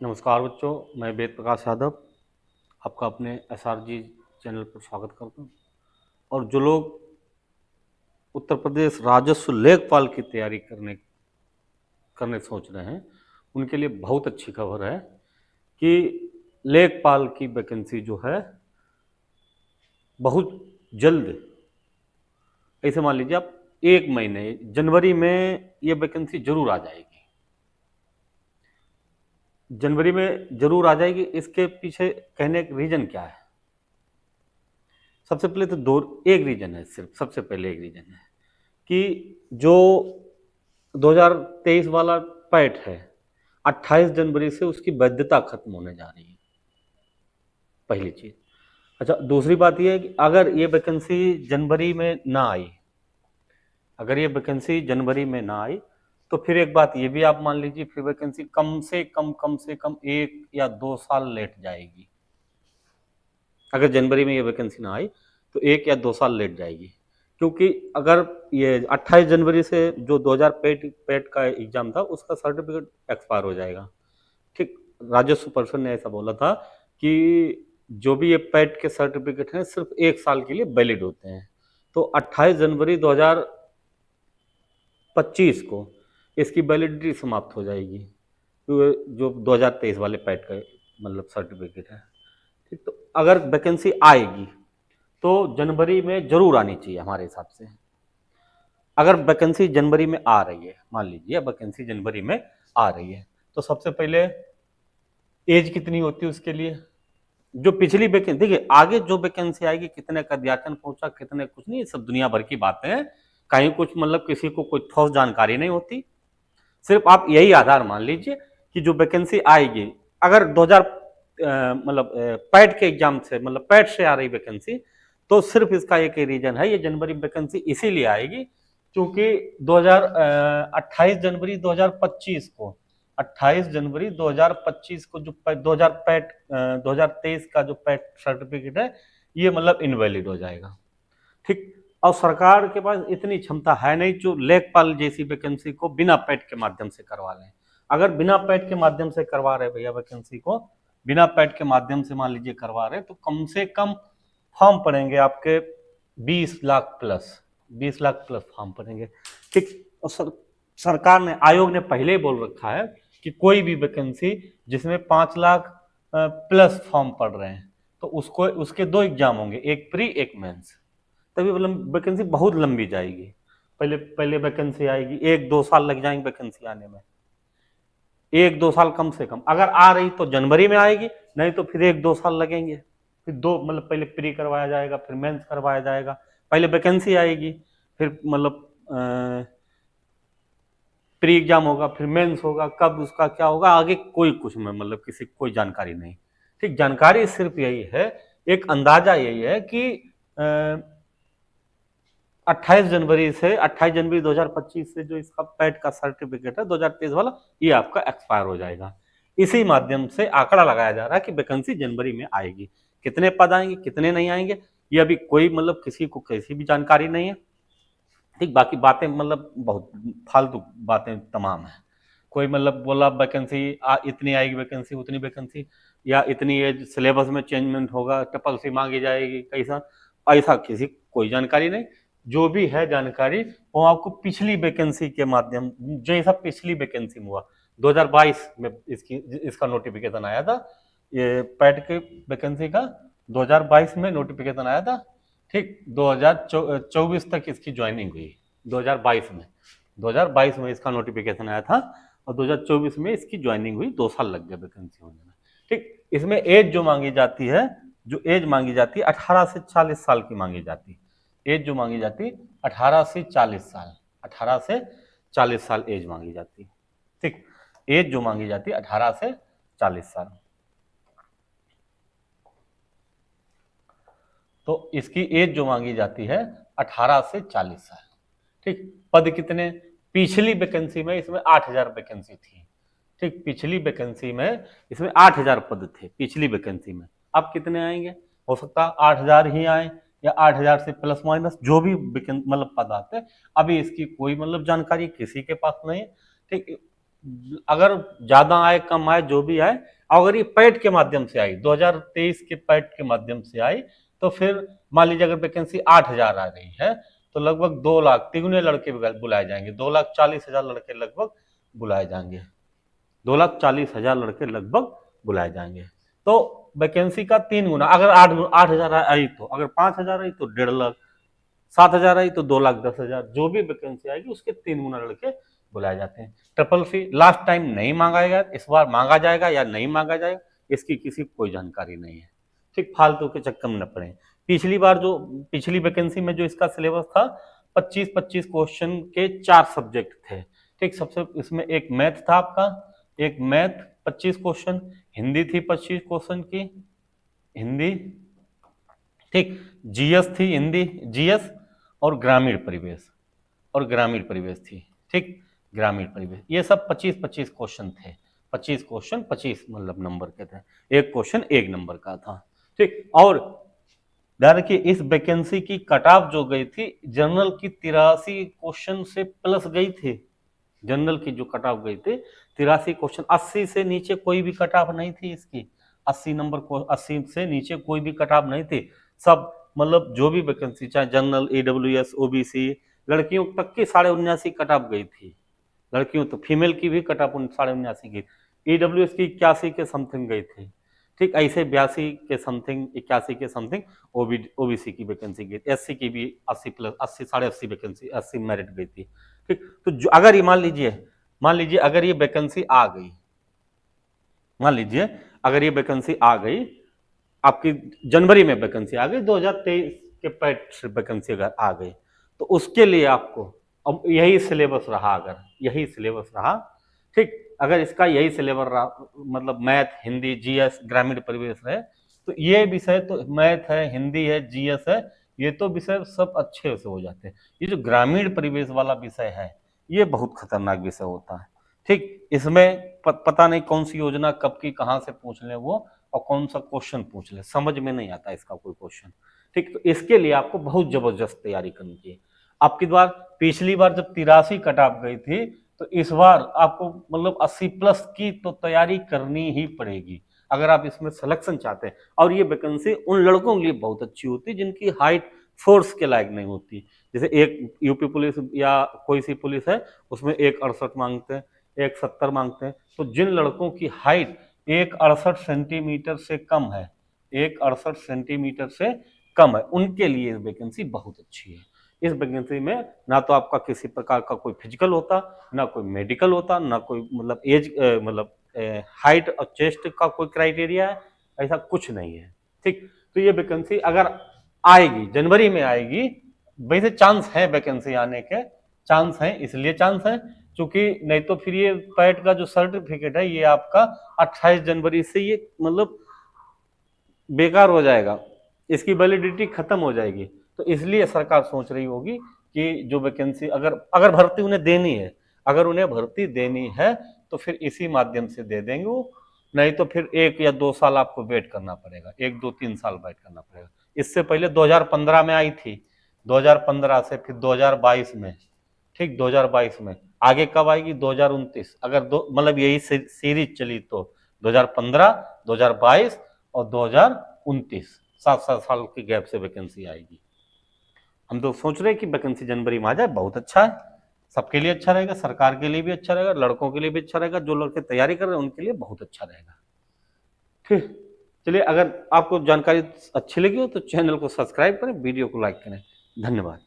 नमस्कार बच्चों, मैं वेद प्रकाश यादव आपका अपने एसआरजी चैनल पर स्वागत करता हूँ। और जो लोग उत्तर प्रदेश राजस्व लेखपाल की तैयारी करने करने सोच रहे हैं, उनके लिए बहुत अच्छी खबर है कि लेखपाल की वैकेंसी जो है बहुत जल्द, ऐसे मान लीजिए आप 1 महीने जनवरी में ये वैकेंसी जरूर आ जाएगी। जनवरी में जरूर आ जाएगी। इसके पीछे कहने का रीजन क्या है? सबसे पहले तो एक रीजन है, सिर्फ सबसे पहले एक रीजन है कि जो 2023 वाला पैट है, 28 जनवरी से उसकी वैधता खत्म होने जा रही है, पहली चीज। अच्छा, दूसरी बात यह है कि अगर ये वैकेंसी जनवरी में ना आई, अगर ये वैकेंसी जनवरी में ना आई तो फिर एक बात ये भी आप मान लीजिए, फिर वैकेंसी कम से कम 1 या 2 साल लेट जाएगी। अगर जनवरी में ये वैकेंसी ना आई तो 1 या 2 साल लेट जाएगी, क्योंकि अगर ये 28 जनवरी से जो 2000 पेट पेट का एग्जाम था उसका सर्टिफिकेट एक्सपायर हो जाएगा। ठीक, राजस्व पर्षद ने ऐसा बोला था कि जो भी ये पेट के सर्टिफिकेट हैं सिर्फ 1 साल के लिए वैलिड होते हैं। तो 28 जनवरी 2025 को इसकी वैलिडिटी समाप्त हो जाएगी, जो 2023 वाले पेट का मतलब सर्टिफिकेट है। ठीक, तो अगर वैकेंसी आएगी तो जनवरी में जरूर आनी चाहिए हमारे हिसाब से। अगर वैकेंसी जनवरी में आ रही है, मान लीजिए वैकेंसी जनवरी में आ रही है, तो सबसे पहले एज कितनी होती है उसके लिए। जो पिछली वैकेंसी, देखिए आगे जो वैकेंसी आएगी, कितने का अध्याचन पहुंचा, कितने कुछ नहीं, सब दुनिया भर की बातें हैं। कहीं कुछ मतलब किसी को कोई ठोस जानकारी नहीं होती। सिर्फ आप यही आधार मान लीजिए कि जो वैकेंसी आएगी, अगर 2000 मतलब पैट के एग्जाम से, मतलब पैट से आ रही वैकेंसी, तो सिर्फ इसका एक ही रीजन है, ये जनवरी वैकेंसी इसीलिए आएगी क्योंकि 28 जनवरी 2025 को, 28 जनवरी 2025 को जो 2023 का जो पैट सर्टिफिकेट है, ये मतलब इनवैलिड हो जाएगा। ठीक, और सरकार के पास इतनी क्षमता है नहीं जो लेखपाल जैसी वैकेंसी को बिना पैट के माध्यम से करवा लें। अगर बिना पैट के माध्यम से करवा रहे भैया वैकेंसी को, बिना पैट के माध्यम से मान लीजिए करवा रहे, तो कम से कम फॉर्म पड़ेंगे आपके 20 lakh plus, 20 lakh plus form पड़ेंगे। ठीक, और सरकार ने, आयोग ने पहले ही बोल रखा है कि कोई भी वैकेंसी जिसमें 5 लाख प्लस फॉर्म पड़ रहे हैं तो उसको, उसके 2 एग्जाम होंगे, एक प्री एक मेंस। तभी वैकेंसी बहुत लंबी जाएगी। पहले पहले वैकेंसी आएगी, 1-2 साल लग जाएंगे वैकेंसी आने में, 1-2 साल कम से कम। अगर आ रही तो जनवरी में आएगी, नहीं तो फिर 1-2 साल लगेंगे। फिर दो मतलब पहले प्री करवाया जाएगा, फिर मेंस करवाया जाएगा, पहले वैकेंसी आएगी, फिर मतलब प्री एग्जाम होगा, फिर मेंस होगा, कब उसका क्या होगा आगे कोई कुछ में मतलब किसी कोई जानकारी नहीं। ठीक, जानकारी सिर्फ यही है, एक अंदाजा यही है कि 28 जनवरी से, 28 जनवरी 2025 से जो इसका पैट का सर्टिफिकेट है 2023 वाला, ये आपका एक्सपायर हो जाएगा। इसी माध्यम से आंकड़ा लगाया जा रहा है कि वैकेंसी जनवरी में आएगी। कितने पद आएंगे, कितने नहीं आएंगे, ये अभी कोई मतलब किसी को कैसी भी जानकारी नहीं है। ठीक, बाकी बातें मतलब बहुत फालतू बातें तमाम है। कोई मतलब बोला वैकेंसी इतनी आएगी, वैकेंसी उतनी वैकेंसी, या इतनी एज, सिलेबस में चेंजमेंट होगा, ट्रिपल सी मांगी जाएगी, कैसा, ऐसा किसी कोई जानकारी नहीं। जो भी है जानकारी वो आपको पिछली वैकेंसी के माध्यम, जैसा पिछली वैकेंसी में हुआ 2022 में इसका नोटिफिकेशन आया था, ये पैट के वैकेंसी का 2022 में नोटिफिकेशन आया था। ठीक, 2024 तक इसकी ज्वाइनिंग हुई, 2022 में इसका नोटिफिकेशन आया था और 2024 में इसकी ज्वाइनिंग हुई। 2 साल लग गए वैकेंसी होने में। ठीक, इसमें एज जो मांगी जाती है, जो एज मांगी जाती है 18 से 40 साल की मांगी जाती है। एज जो मांगी जाती है 18 से 40 साल, 18 से 40 साल एज मांगी जाती है। ठीक, एज जो मांगी जाती है 18 से 40 साल। तो इसकी एज जो मांगी जाती है 18 से 40 साल। ठीक, पद कितने, पिछली वैकेंसी में इसमें 8000 वैकेंसी थी। ठीक, पिछली वैकेंसी में इसमें 8000 पद थे पिछली वैकेंसी में। अब कितने आएंगे, हो सकता है 8000 ही आए या 8000 से प्लस माइनस जो भी मतलब पद आते हैं। अभी इसकी कोई मतलब जानकारी किसी के पास नहीं है। ठीक, अगर ज्यादा आए कम आए जो भी आए, अगर ये पैट के माध्यम से आई 2023 के पैट के माध्यम से आई, तो फिर मान लीजिए अगर वैकेंसी 8,000 आ रही है तो लगभग 2 लाख तिगुने लड़के बुलाए जाएंगे, 2,40,000 लड़के लगभग बुलाए जाएंगे, 2,40,000 लड़के लगभग बुलाए जाएंगे। तो वैकेंसी का 3 गुना, अगर 8,000 आई तो, अगर 5,000 आई तो 1.5 लाख, 7,000 आई तो 2,10,000, जो भी वैकेंसी आएगी उसके 3 गुना लड़के बुलाए जाते हैं। ट्रिपल सी लास्ट टाइम नहीं मांगा गया, इस बार मांगा जाएगा या नहीं मांगा जाएगा इसकी किसी को कोई जानकारी नहीं है। ठीक, फालतू के चक्कर में न पड़े। पिछली बार जो पिछली वैकेंसी में जो इसका सिलेबस था 25-25 क्वेश्चन के 4 सब्जेक्ट थे। ठीक, सबसे इसमें एक मैथ था आपका, एक मैथ 25 क्वेश्चन, हिंदी थी 25 क्वेश्चन की हिंदी, ठीक, जीएस थी हिंदी जीएस, और ग्रामीण परिवेश थी। ठीक, ग्रामीण परिवेश, ये सब 25-25 क्वेश्चन थे। 25 क्वेश्चन 25 मतलब नंबर के थे, एक क्वेश्चन 1 नंबर का था। ठीक, और ध्यान रखिए इस वैकेंसी की कट ऑफ जो गई थी जनरल की 83 क्वेश्चन से प्लस गई थी। जनरल की जो कट ऑफ गई थी 83 क्वेश्चन, 80 से नीचे कोई भी कट ऑफ नहीं थी इसकी। 80 नंबर को 80 से नीचे कोई भी कट ऑफ नहीं थी। सब मतलब जो भी वैकेंसी चाहे जनरल, ईडब्ल्यूएस, ओबीसी, लड़कियों तक की 79.5 कट ऑफ गई थी। लड़कियों तो फीमेल की भी कट ऑफ 79.5 गई, ईडब्ल्यूएस की 81 के समथिंग गई थी। ठीक, ऐसे 82 के समथिंग, 81 के समथिंग ओबीसी की वैकेंसी गई, एससी की भी 80 प्लस 80 80.5 वैकेंसी 80 मेरिट गई थी। ठीक, तो जो अगर ये मान लीजिए अगर ये वैकेंसी आ गई, मान लीजिए अगर ये वैकेंसी आ गई आपकी जनवरी में, वैकेंसी आ गई 2023 के पैट वैकेंसी अगर आ गई, तो उसके लिए आपको अब यही सिलेबस रहा, अगर यही सिलेबस रहा, ठीक, अगर इसका यही सिलेबस रहा मतलब मैथ, हिंदी, जीएस, ग्रामीण परिवेश है, तो ये विषय तो मैथ है, हिंदी है, जीएस है, ये तो विषय सब अच्छे से हो जाते हैं। ये जो ग्रामीण परिवेश वाला विषय है ये बहुत खतरनाक विषय होता है। ठीक, इसमें पता नहीं कौन सी योजना कब की कहां से पूछ ले वो, और कौन सा क्वेश्चन पूछ ले, समझ में नहीं आता इसका कोई क्वेश्चन। ठीक, तो इसके लिए आपको बहुत जबरदस्त तैयारी करनी चाहिए। आपकी बार पिछली बार जब 83 कट ऑफ गई थी, तो इस बार आपको मतलब 80 प्लस की तो तैयारी करनी ही पड़ेगी अगर आप इसमें सिलेक्शन चाहते हैं। और ये वैकेंसी उन लड़कों के लिए बहुत अच्छी होती है जिनकी हाइट फोर्स के लायक नहीं होती। जैसे एक यूपी पुलिस या कोई सी पुलिस है, उसमें 168 मांगते हैं, 170 मांगते हैं। तो जिन लड़कों की हाइट 168 सेंटीमीटर से कम है, 168 सेंटीमीटर से कम है, उनके लिए वैकेंसी बहुत अच्छी है। इस वैकेंसी में ना तो आपका किसी प्रकार का कोई फिजिकल होता, ना कोई मेडिकल होता, ना कोई मतलब एज मतलब हाइट और चेस्ट का कोई क्राइटेरिया है, ऐसा कुछ नहीं है। ठीक, तो ये वैकेंसी अगर आएगी जनवरी में आएगी, वैसे चांस है वैकेंसी आने के, चांस है, इसलिए चांस है क्योंकि नहीं तो फिर ये पैट का जो सर्टिफिकेट है ये आपका 28 जनवरी से ये मतलब बेकार हो जाएगा, इसकी वैलिडिटी खत्म हो जाएगी। तो इसलिए सरकार सोच रही होगी कि जो वैकेंसी अगर भर्ती उन्हें देनी है, अगर उन्हें भर्ती देनी है तो फिर इसी माध्यम से दे देंगे वो, नहीं तो फिर 1 या 2 साल आपको वेट करना पड़ेगा, 1-2-3 साल वेट करना पड़ेगा। इससे पहले 2015 में आई थी, 2015 से फिर 2022 में, ठीक, 2022 में आगे कब आएगी 2029, अगर दो मतलब यही सीरीज चली तो 2015, 2022 और 2029, 7-7 साल के गैप से वैकेंसी आएगी। हम तो सोच रहे हैं कि वैकेंसी जनवरी में आ जाए, बहुत अच्छा है, सबके लिए अच्छा रहेगा, सरकार के लिए भी अच्छा रहेगा, लड़कों के लिए भी अच्छा रहेगा, जो लड़के तैयारी कर रहे हैं उनके लिए बहुत अच्छा रहेगा। ठीक, चलिए, अगर आपको जानकारी अच्छी लगी हो तो चैनल को सब्सक्राइब करें, वीडियो को लाइक करें। धन्यवाद।